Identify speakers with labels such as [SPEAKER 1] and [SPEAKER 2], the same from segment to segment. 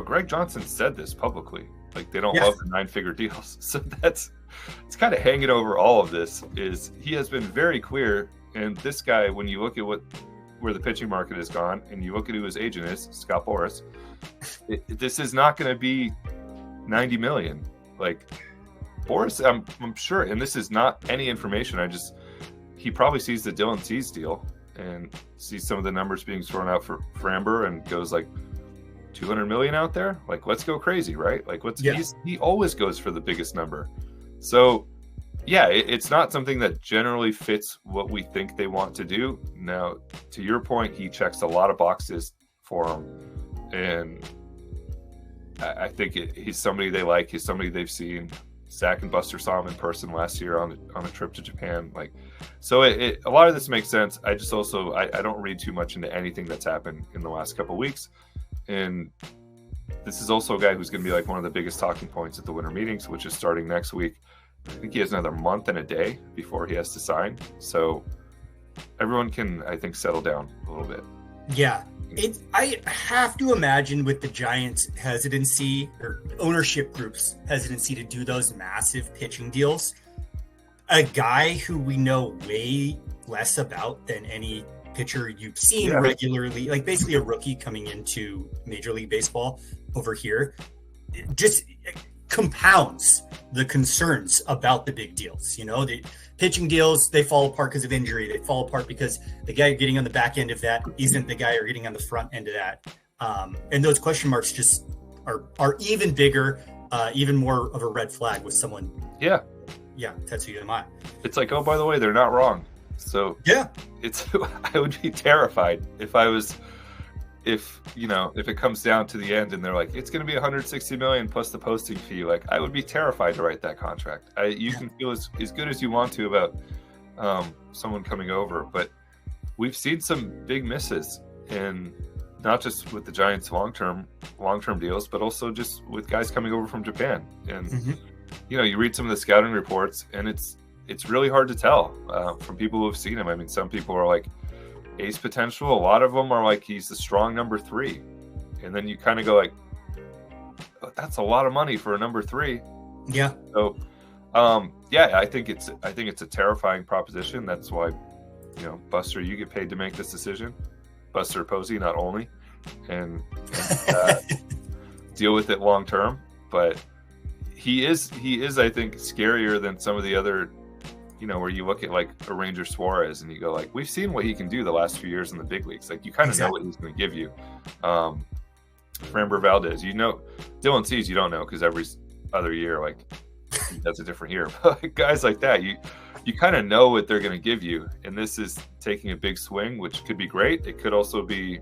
[SPEAKER 1] Greg Johnson said this publicly. Like, they don't
[SPEAKER 2] Yes.
[SPEAKER 1] love the 9-figure deals. So it's kind of hanging over all of this. Is he has been very clear. And this guy, when you look at where the pitching market has gone, and you look at who his agent is, Scott Boras, this is not going to be $90 million. Like, Boras, I'm sure, and this is not any information. He probably sees the Dylan Cease deal and sees some of the numbers being thrown out for Framber and goes like, 200 million out there, like, let's go crazy, right? Like, he always goes for the biggest number. So yeah, it's not something that generally fits what we think they want to do. Now, to your point, he checks a lot of boxes for them, and I think he's somebody they like. He's somebody they've seen. Zach and Buster saw him in person last year on a trip to Japan. Like, so a lot of this makes sense. I just also I don't read too much into anything that's happened in the last couple of weeks. And this is also a guy who's going to be like one of the biggest talking points at the winter meetings, which is starting next week. I think he has another month and a day before he has to sign. So everyone can, I think, settle down a little bit.
[SPEAKER 2] Yeah. I have to imagine with the Giants' hesitancy, or ownership group's hesitancy to do those massive pitching deals, a guy who we know way less about than any pitcher you've seen regularly, like basically a rookie coming into Major League Baseball over here, just compounds the concerns about the big deals. The pitching deals, they fall apart because of injury. They fall apart because the guy getting on the back end of that isn't the guy you're getting on the front end of that. And those question marks just are even bigger, even more of a red flag with someone. Yeah, Tatsuya Imai.
[SPEAKER 1] It's like, oh, by the way, they're not wrong. So
[SPEAKER 2] yeah,
[SPEAKER 1] I would be terrified if it comes down to the end and they're like, it's going to be 160 million plus the posting fee. Like, I would be terrified to write that contract. You can feel as good as you want to about someone coming over, but we've seen some big misses, and not just with the Giants long-term deals, but also just with guys coming over from Japan. And you read some of the scouting reports, and it's really hard to tell from people who have seen him. I mean, some people are like ace potential. A lot of them are like, he's the strong number 3. And then you kind of go like, oh, that's a lot of money for a number 3.
[SPEAKER 2] Yeah.
[SPEAKER 1] So, I think it's a terrifying proposition. That's why, Buster, you get paid to make this decision. Buster Posey, not only, and deal with it long term. But he is, I think, scarier than some of the other, where you look at like a Ranger Suarez and you go like, we've seen what he can do the last few years in the big leagues. Like, you kind of know what he's going to give you. Framber Valdez, Dylan Cease, you don't know, because every other year, like, that's a different year. But guys like that, you kind of know what they're going to give you. And this is taking a big swing, which could be great. It could also be,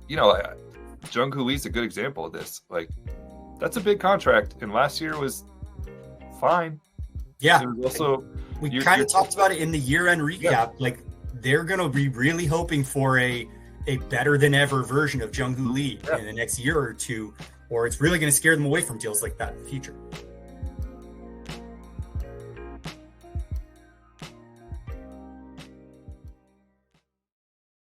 [SPEAKER 1] Jung-Hoo Lee's a good example of this. Like, that's a big contract, and last year was fine.
[SPEAKER 2] Yeah.
[SPEAKER 1] Also,
[SPEAKER 2] we kind of talked about it in the year-end recap. Yeah. Like, they're going to be really hoping for a better than ever version of Jung-Hoo Lee in the next year or two, or it's really going to scare them away from deals like that in the future.